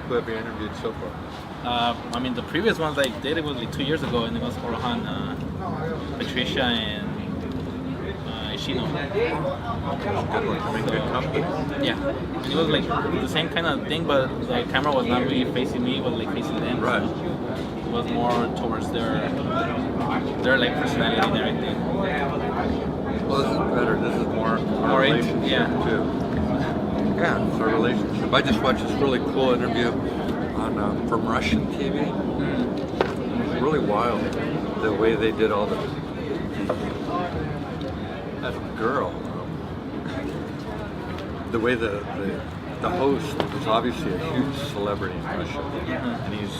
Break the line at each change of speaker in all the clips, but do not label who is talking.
Who have you interviewed so far?
I mean, the previous ones I did, it was like 2 years ago, and it was Orhan, Patricia, and Ishino.
Good one. Make good company.
Yeah, and it was like the same kind of thing, but the camera was not really facing me; it was like facing them.
Right.
So it was more towards their like personality and everything.
Well, this is better. This is more our
Right,
relationship
yeah.
too. Yeah, it's our relationship. I just watched this really cool interview on from Russian TV. It was really wild the way they did all the. That girl. The way the host is obviously a huge celebrity in Russia, and he's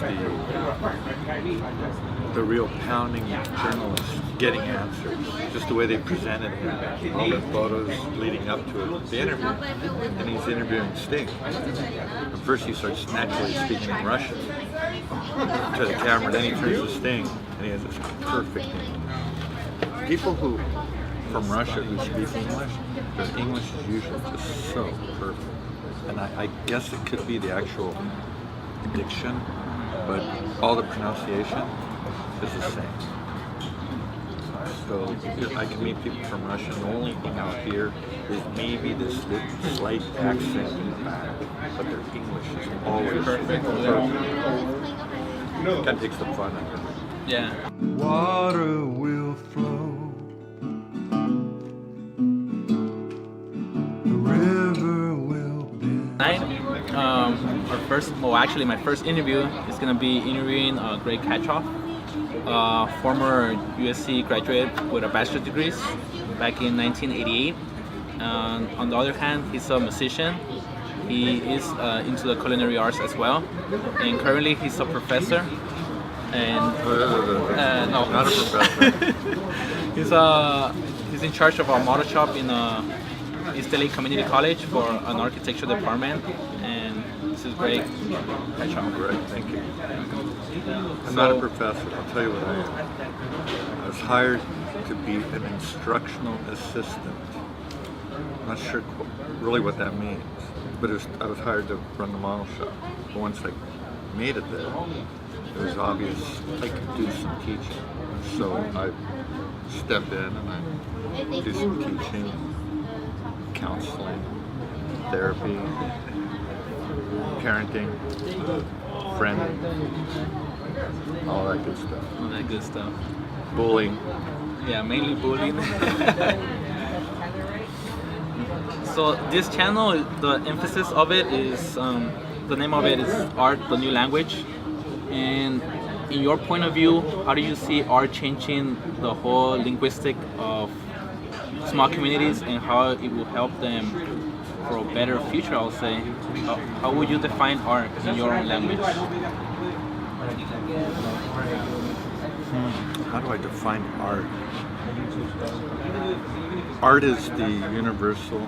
the real pounding journalist getting answers. Just the way they presented him, all the photos leading up to it, the interview, and he's interviewing Sting. At first he starts naturally speaking in Russian to the camera, then he turns to Sting, and he has this perfect English. People who from Russia who speak English, their English is usually just so perfect. And I guess it could be the actual diction, but all the pronunciation is the same. So I can meet people from Russia, and the only thing out here is maybe this slight accent in the back, but their English is always perfect. Kind of takes the fun out of it.
Yeah.
Water will flow.
My first interview is gonna be interviewing Greg Kachoeff, former USC graduate with a bachelor's degree back in 1988. On the other hand, he's a musician. He is into the culinary arts as well, and currently he's a professor. And no,
not a professor.
he's in charge of a model shop in East LA Community College for an architecture department, and this is Greg.
Greg, thank you. I'm not a professor, I'll tell you what I am. I was hired to be an instructional assistant. I'm not sure really what that means, but I was hired to run the model shop. But once I made it there, it was obvious I could do some teaching. So I step in and I do some teaching, counseling, therapy, parenting, friending, all that good stuff.
All that good stuff.
Bullying.
Yeah, mainly bullying. So this channel, the emphasis of it is, the name of it is Art, the New Language. And in your point of view, how do you see art changing the whole linguistic of small communities and how it will help them for a better future, I'll say? How would you define art in your own language?
How do I define art? Art is the universal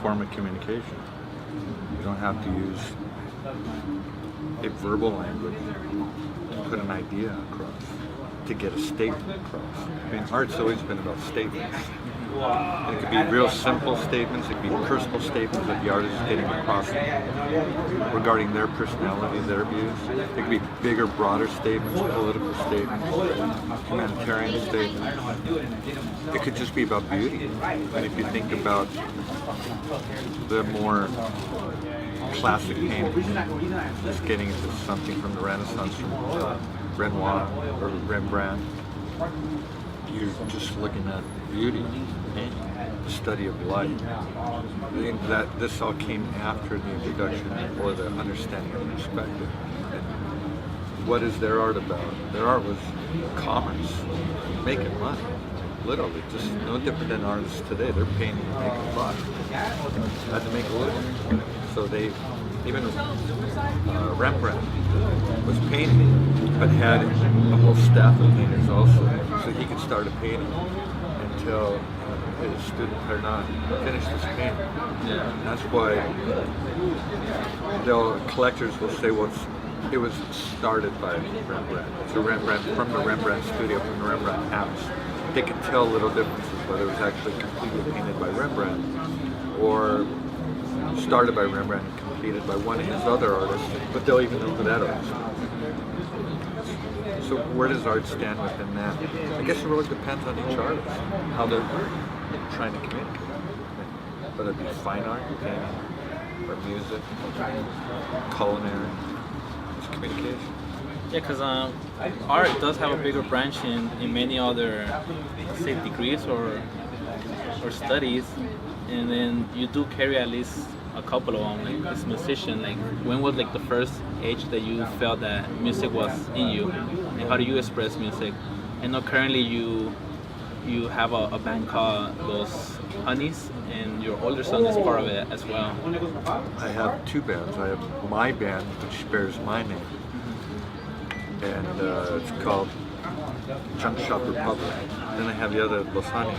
form of communication. You don't have to use a verbal language to put an idea across, to get a statement across. I mean, art's always been about statements. And it could be real simple statements, it could be personal statements that the artist is getting across regarding their personality, their views. It could be bigger, broader statements, political statements, humanitarian statements. It could just be about beauty. And if you think about the more classic painters, just getting into something from the Renaissance, from Renoir or Rembrandt, you're just looking at beauty, the study of light. I think that this all came after the introduction or the understanding of perspective. And what is their art about? Their art was commerce, making money. Literally, just no different than artists today. They're painting to make a buck, had to make a living. So they, even Rembrandt was painting, but had a whole staff of painters also, so he could start a painting until his student Hernan finished his painting.
Yeah.
And that's why collectors will say, well, it was started by Rembrandt. It's a Rembrandt from the Rembrandt studio, from the Rembrandt house. They could tell little differences, whether it was actually completely painted by Rembrandt or started by Rembrandt and completed by one of his other artists, but they'll even know who that artist is. So where does art stand within that? I guess it really depends on each artist, how they're trying to communicate. Whether it be fine art, painting, or music, culinary, it's communication.
Yeah, because art does have a bigger branch in many other, say, degrees or studies, and then you do carry at least a couple of them. Like as a musician, like when was like the first age that you felt that music was in you, and how do you express music? I know currently you have a band called Los Honeys, and your older son is part of it as well.
I have two bands. I have my band, which bears my name, and it's called Junk Shop Republic. Then I have the other, Los Honeys,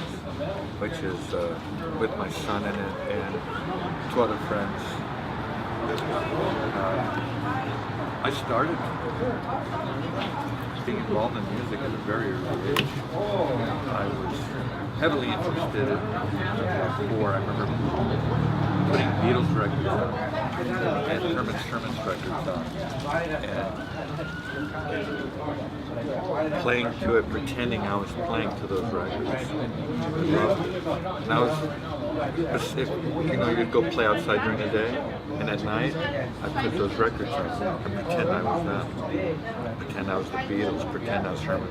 which is with my son in it and two other friends. I started being involved in music at a very early age. I was heavily interested in before. I remember putting Beatles records on and Sherman's records on and playing to it, pretending I was playing to those records. I loved it. And I was, you'd go play outside during the day, and at night, I'd put those records on and pretend I was them. Pretend I was the Beatles, pretend I was Herman.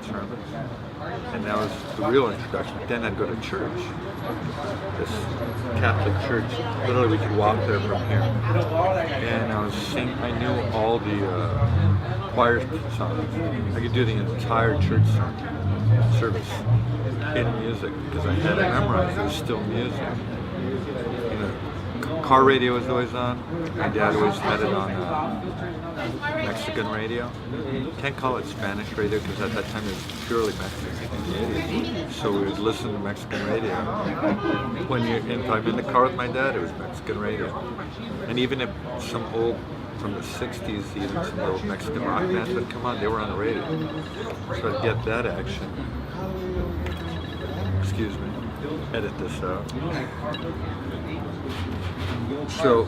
And that was the real introduction. Then I'd go to church, this Catholic church. Literally, we could walk there from here. And I was singing, I knew all the choir songs. I could do the entire church song service in music because I had it memorized. It was still music. You know, car radio was always on. My dad always had it on Mexican radio. Can't call it Spanish radio because at that time it was purely Mexican radio. So we would listen to Mexican radio. If I'm in the car with my dad, it was Mexican radio. And even if some old, from the 60s, even some old Mexican rock bands would come on, they were on the radio. So I'd get that action. Excuse me. Edit this out. So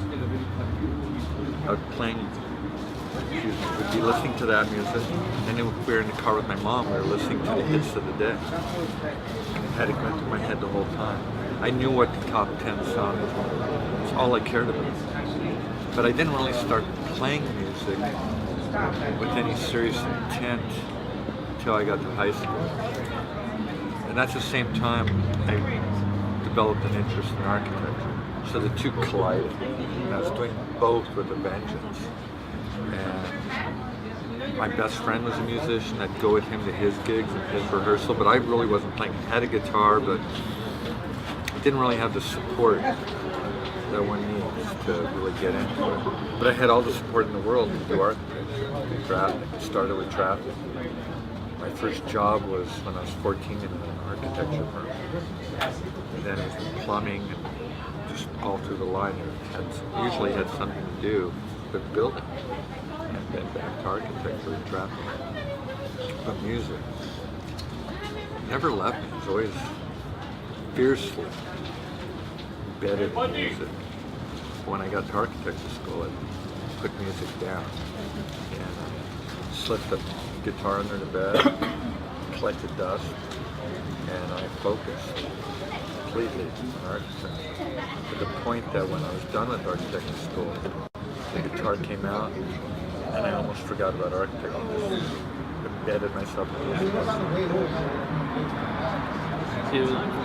I was playing, we'd be listening to that music, and then if we were in the car with my mom, we were listening to the hits of the day. And it had it went through my head the whole time. I knew what the top 10 songs were. It's all I cared about. But I didn't really start playing music with any serious intent until I got to high school. And that's the same time I developed an interest in architecture. So the two collided. And I was doing both with a vengeance. And my best friend was a musician. I'd go with him to his gigs and his rehearsal, but I really wasn't playing. I had a guitar, but I didn't really have the support that one needs to really get into it. But I had all the support in the world to do architecture. Traffic. Started with traffic. My first job was when I was 14 in an architecture firm. And then it was in plumbing and just all through the line. It usually had something to do with building. And then back to architecture and traffic. But music never left me. It was always fiercely embedded in music. When I got to architecture school, I put music down and slipped the guitar under the bed, collected dust, and I focused completely on architecture. To the point that when I was done with architecture school, the guitar came out and I almost forgot about architecture. I just embedded myself in music.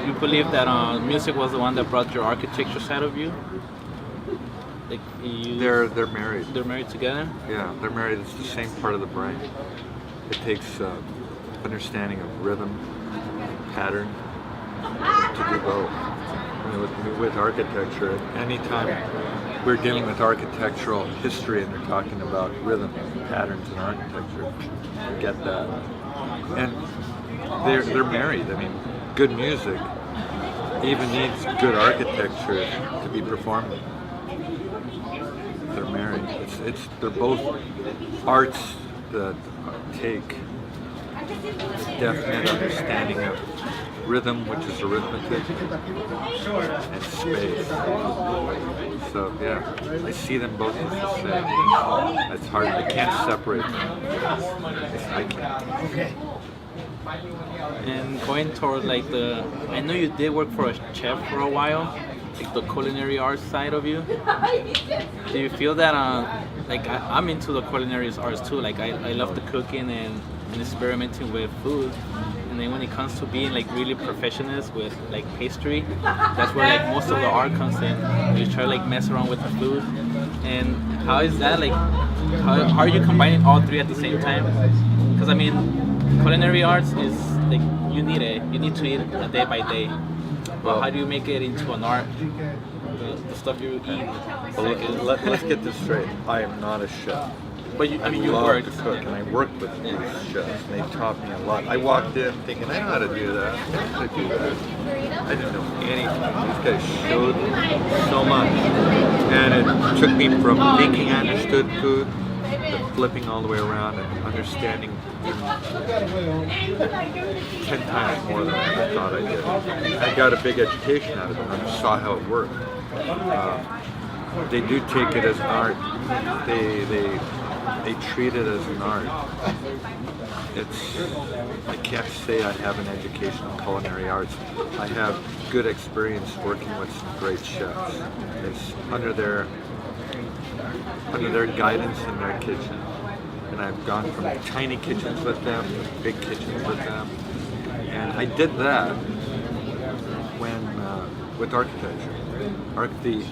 You believe that music was the one that brought your architecture side of you? Like
They're married.
They're married together?
Yeah, they're married. It's the same part of the brain. It takes understanding of rhythm, pattern to do both. I mean, with architecture, anytime we're dealing with architectural history and they're talking about rhythm, patterns in architecture, you get that. And they're married. I mean, good music even needs good architecture to be performed. They're married. They're both arts that take a definite understanding of rhythm, which is arithmetic, and space. So yeah, I see them both as the same. It's hard. I can't separate them. I can't.
And going toward like I know you did work for a chef for a while, like the culinary arts side of you. Do you feel that like I'm into the culinary arts too. Like I love the cooking and experimenting with food. And then when it comes to being like really perfectionist with like pastry, that's where like most of the art comes in. You try to like mess around with the food. And how is that like? How are you combining all three at the same time? Because I mean, culinary arts is like you need to eat a day by day. Well, how do you make it into an art? The stuff you eat.
Well, let's get this straight. I am not a chef.
But you, I mean, you
love
work
to cook, and I worked with these chefs, and they taught me a lot. I walked in thinking, I know how to do that. I know how to do that. I didn't know anything. These guys showed me so much, and it took me from thinking I understood food to flipping all the way around and understanding 10 times more than I ever thought I did. I got a big education out of it, and I saw how it worked. They do take it as an art. They treat it as an art. I can't say I have an education in culinary arts. I have good experience working with some great chefs. It's under their guidance in their kitchen. And I've gone from tiny kitchens with them to big kitchens with them. And I did that when with architecture. The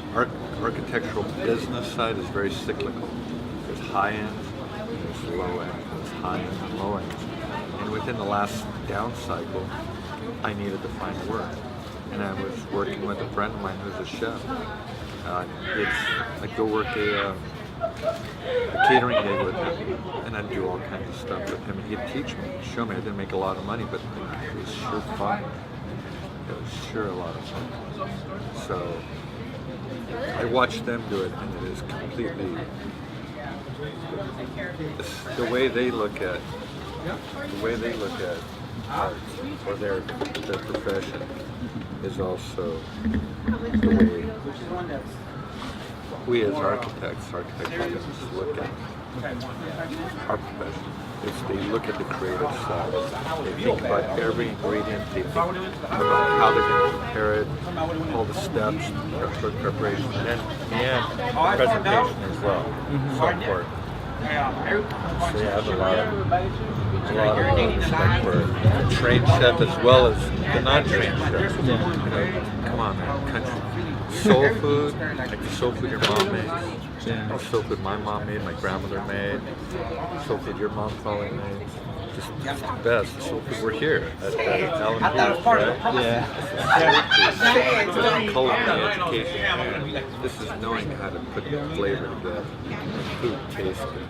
architectural business side is very cyclical. There's high end, there's low end, there's high end and low end. And within the last down cycle, I needed to find work. And I was working with a friend of mine who's a chef. I'd go work a catering gig with him, and I'd do all kinds of stuff with him. And he'd teach me, show me. I didn't make a lot of money, but it was sure fun. It was sure a lot of fun. So I watched them do it, and it is completely the way they look at art or their profession is also the way we as architects look at our profession. They look at the creative side. They think about every ingredient. They think about how they're going to prepare it, all the steps, preparation, and then the presentation as well. So important. So yeah, I have a lot of respect for the trained chef as well as the non-trained chef. You know, come on, man, country. Soul food, like the soul food your mom makes, the soul food my mom made, my grandmother made, soul food your mom probably made. Just the best. The soul food we're here at Alan Pierce, right? Yeah. This is culinary education. This is knowing how to put the flavor together. Food tastes good.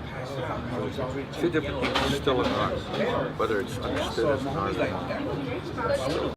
Two different things, still an art. Whether it's understood as an art or not.